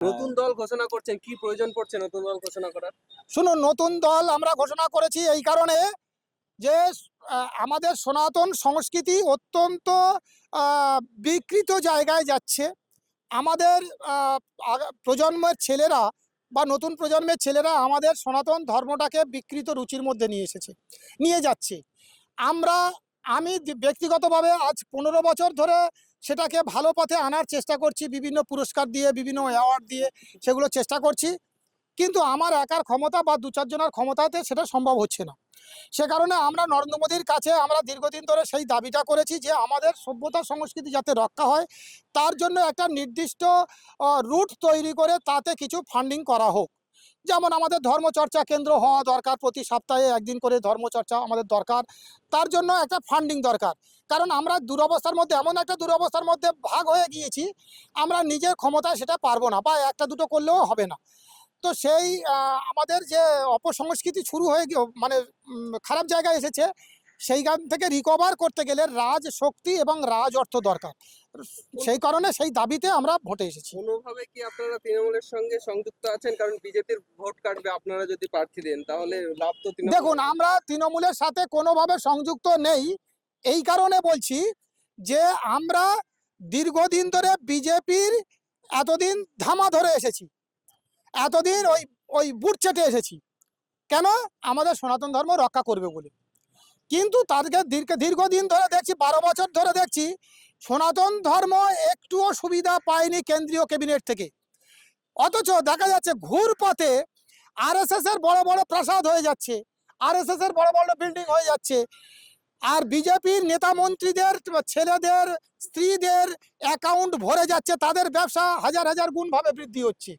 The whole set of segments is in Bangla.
নতুন দল ঘোষণা করছেন, কি প্রয়োজন পড়ছে নতুন দল ঘোষণা করার? শুনুন, নতুন দল আমরা ঘোষণা করেছি এই কারণে যে আমাদের সনাতন সংস্কৃতি অত্যন্ত বিকৃত জায়গায় যাচ্ছে। আমাদের প্রজন্মের ছেলেরা বা নতুন প্রজন্মের ছেলেরা আমাদের সনাতন ধর্মটাকে বিকৃত রুচির মধ্যে নিয়ে যাচ্ছে। আমরা আমি ব্যক্তিগতভাবে আজ 15 বছর ধরে সেটাকে ভালো পথে আনার চেষ্টা করছি, বিভিন্ন পুরস্কার দিয়ে, বিভিন্ন অ্যাওয়ার্ড দিয়ে সেগুলো চেষ্টা করছি। কিন্তু আমার একার ক্ষমতা বা 2-4 জনের ক্ষমতাতে সেটা সম্ভব হচ্ছে না। সে কারণে আমরা নরেন্দ্র মোদীর কাছে আমরা দীর্ঘদিন ধরে সেই দাবিটা করেছি যে আমাদের সভ্যতা সংস্কৃতি যাতে রক্ষা হয়, তার জন্য একটা নির্দিষ্ট রুট তৈরি করে তাতে কিছু ফান্ডিং করা হোক। যেমন আমাদের ধর্মচর্চা কেন্দ্র হওয়া দরকার, প্রতি সপ্তাহে একদিন করে ধর্মচর্চা আমাদের দরকার, তার জন্য একটা ফান্ডিং দরকার। কারণ আমরা দুরবস্থার মধ্যে, এমন একটা দুরবস্থার মধ্যে ভাগ হয়ে গিয়েছি, আমরা নিজের ক্ষমতায় সেটা পারবো না, বা একটা দুটো করলেও হবে না। তো সেই আমাদের যে অপসংস্কৃতি শুরু হয়ে মানে খারাপ জায়গায় এসেছে, সেইখান থেকে রিকভার করতে গেলে রাজ শক্তি এবং রাজ অর্থ দরকার। সেই কারণে সেই দাবিতে আমরা ভোটে এসেছি। কোনোভাবে কি আপনারা তৃণমূলের সঙ্গে সংযুক্ত আছেন? কারণ বিজেপির ভোট কাটবে আপনারা যদি প্রার্থী দেন, তাহলে লাভ তো তৃণমূল। দেখুন, আমরা তৃণমূলের সাথে কোনোভাবে সংযুক্ত নেই। এই কারণে বলছি যে আমরা দীর্ঘদিন ধরে বিজেপির এতদিন ধামা ধরে এসেছি, এতদিন ওই ওই বুট চেটে এসেছি। কেন? আমাদের সনাতন ধর্ম রক্ষা করবে বলে। কিন্তু তাদেরকে দীর্ঘদিন ধরে দেখছি, 12 বছর ধরে দেখছি সনাতন ধর্ম একটুও সুবিধা পায়নি কেন্দ্রীয় ক্যাবিনেট থেকে। অথচ দেখা যাচ্ছে ঘুরপথে আরএসএস এর বড় বড় প্রাসাদ হয়ে যাচ্ছে, আরএসএস এর বড় বড় বিল্ডিং হয়ে যাচ্ছে, আর বিজেপির নেতা মন্ত্রীদের ছেলেদের স্ত্রীদের অ্যাকাউন্ট ভরে যাচ্ছে, তাদের ব্যবসা হাজার হাজার গুণ ভাবে বৃদ্ধি হচ্ছে।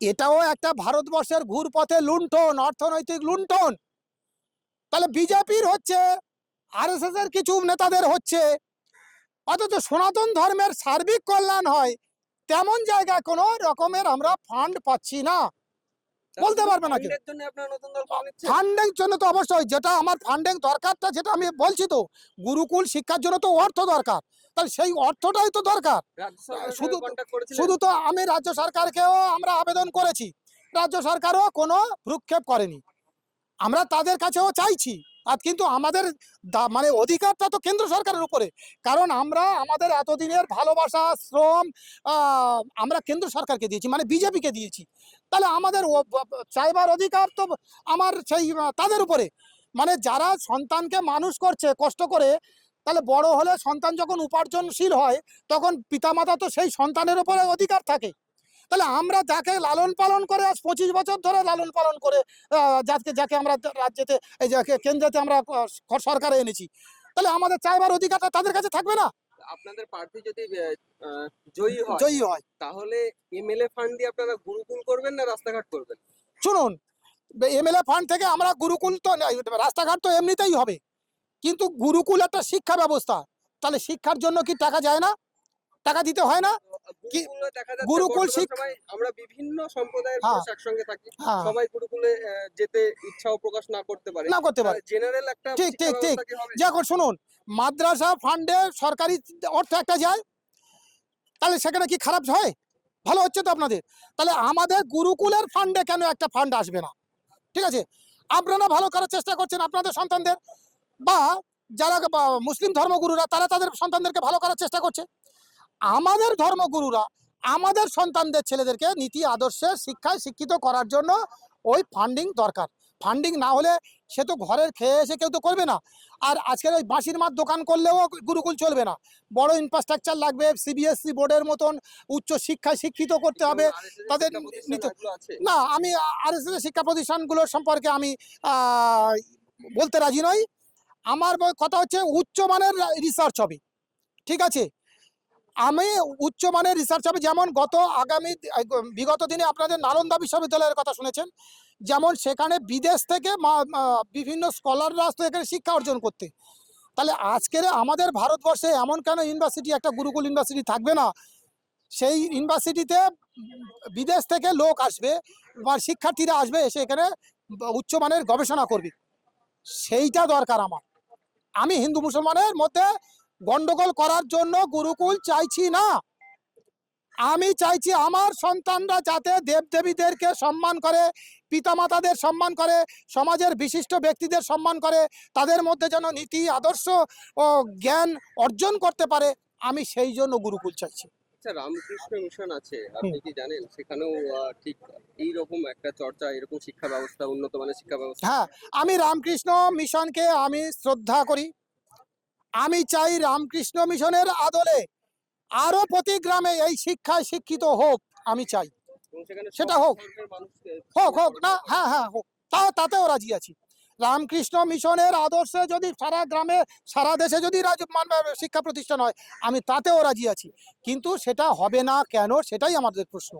এটাও একটা ভারতবর্ষের ঘুরপথে লুণ্ঠন, অর্থনৈতিক লুণ্ঠন। তাহলে বিজেপির হচ্ছে, আরএসএস এর কিছু নেতাদের হচ্ছে, অথচ সনাতন ধর্মের সার্বিক কল্যাণ হয় তেমন জায়গায় কোনো রকমের আমরা ফান্ড পাচ্ছি না। বলতে পারবে না কেউ। ফান্ডিং জন্য তো অবশ্যই, যেটা আমার ফান্ডিং দরকারটা, যেটা আমি বলছি তো, গুরুকুল শিক্ষার জন্য তো অর্থ দরকার, তাহলে সেই অর্থটাই তো দরকার। শুধু তো আমি রাজ্য সরকারকেও আমরা আবেদন করেছি, রাজ্য সরকারও কোনো ভ্রুক্ষেপ করেনি। আমরা তাদের কাছেও চাইছি, আর কিন্তু আমাদের মানে অধিকারটা তো কেন্দ্র সরকারের উপরে। কারণ আমরা আমাদের এতদিনের ভালোবাসা শ্রম আমরা কেন্দ্র সরকারকে দিয়েছি, মানে বিজেপিকে দিয়েছি। তাহলে আমাদের চাইবার অধিকার তো আমার সেই তাদের উপরে। মানে যারা সন্তানকে মানুষ করছে কষ্ট করে, তাহলে বড় হলে সন্তান যখন উপার্জনশীল হয়, তখন পিতামাতা তো সেই সন্তানের উপরে অধিকার থাকে। তাহলে আমরা যাকে লালন পালন করে আজ 25 বছর ধরে লালন পালন করে যাকে আমরা রাজ্যেতে, এই যাকে কেন্দ্রেতে আমরা সরকারে এনেছি, তাহলে আমাদের চাইবার অধিকারটা তাদের কাছে থাকবে না? আপনাদের প্রার্থী যদি জয়ী হয়, তাহলে এমএলএ ফান্ড দিয়ে আপনারা গুরুকুল করবেন না রাস্তাঘাট করবেন? শুনুন, এমএলএ ফান্ড থেকে আমরা গুরুকুল তো, রাস্তাঘাট তো এমনিতেই হবে, কিন্তু গুরুকুল একটা শিক্ষা ব্যবস্থা। তাহলে শিক্ষার জন্য কি টাকা যায় না? টাকা দিতে হয় না? গুরুকুল আমরা বিভিন্ন সম্প্রদায়ের মানুষ একসঙ্গে থাকি, সবাই গুরুকুলে যেতে ইচ্ছাও প্রকাশ না করতে পারে, জেনারেল একটা ঠিক ঠিক ঠিক। যখন শুনুন, মাদ্রাসা ফান্ডে সরকারি অর্থ একটা যায়, তাহলে সেখানে কি খারাপ হয়? ভালো হচ্ছে তো আপনাদের। তাহলে আমাদের গুরুকুলের ফান্ডে কেন একটা ফান্ড আসবে না? ঠিক আছে, আপনারা ভালো করার চেষ্টা করছেন আপনাদের সন্তানদের, বা যারা মুসলিম ধর্মগুরুরা তারা তাদের সন্তানদেরকে ভালো করার চেষ্টা করছে। আমাদের ধর্মগুরুরা আমাদের সন্তানদের ছেলেদেরকে নীতি আদর্শে শিক্ষায় শিক্ষিত করার জন্য ওই ফান্ডিং দরকার। ফান্ডিং না হলে সে তো ঘরের খেয়ে এসে কেউ তো করবে না। আর আজকের ওই বাঁশির মাছ দোকান করলেও গুরুকুল চলবে না, বড় ইনফ্রাস্ট্রাকচার লাগবে, সিবিএসসি বোর্ডের মতন উচ্চ শিক্ষায় শিক্ষিত করতে হবে তাদের। না, আমি আরএসএস শিক্ষা প্রতিষ্ঠানগুলোর সম্পর্কে আমি বলতে রাজি নই। আমার কথা হচ্ছে উচ্চমানের রিসার্চ হবে, ঠিক আছে? আমি উচ্চমানের রিসার্চ হবে, যেমন বিগত দিনে আপনাদের নালন্দা বিশ্ববিদ্যালয়ের কথা শুনেছেন, যেমন সেখানে বিদেশ থেকে বিভিন্ন স্কলাররা আসতো এখানে শিক্ষা অর্জন করতে। তাহলে আজকের আমাদের ভারতবর্ষে এমন কেন ইউনিভার্সিটি, একটা গুরুকুল ইউনিভার্সিটি থাকবে না? সেই ইউনিভার্সিটিতে বিদেশ থেকে লোক আসবে বা শিক্ষার্থীরা আসবে, এসে এখানে উচ্চমানের গবেষণা করবে। সেইটা দরকার আমার। আমি হিন্দু মুসলমানের মধ্যে গন্ডগোল করার জন্য গুরুকুল চাইছি না। আমি চাইছি আমার সন্তানরা যাতে দেবদেবীদেরকে সম্মান করে, পিতামাতাদের সম্মান করে, সমাজের বিশিষ্ট ব্যক্তিদের সম্মান করে, তাদের মধ্যে যেন নীতি আদর্শ ও জ্ঞান অর্জন করতে পারে, আমি সেই জন্য গুরুকুল চাইছি। আচ্ছা, রামকৃষ্ণ মিশন আছে, আপনি কি জানেন সেখানেও ঠিক এইরকম একটা চর্চা, এরকম শিক্ষা ব্যবস্থা, উন্নত মানের শিক্ষা ব্যবস্থা? হ্যাঁ, আমি রামকৃষ্ণ মিশনকে আমি শ্রদ্ধা করি। আমি চাই রামকৃষ্ণ মিশনের আদলে আরো প্রতি গ্রামে এই শিক্ষায় শিক্ষিত হোক, আমি চাই এবং সেখানে সেটা সব হোক। ধর্মের মানুষকে হোক না, হ্যাঁ হ্যাঁ হোক, তাতেও রাজি আছি। রামকৃষ্ণ মিশনের আদর্শে যদি সারা গ্রামে সারা দেশে যদি শিক্ষা প্রতিষ্ঠান হয়, আমি তাতেও রাজি আছি। কিন্তু সেটা হবে না কেন, সেটাই আমাদের প্রশ্ন।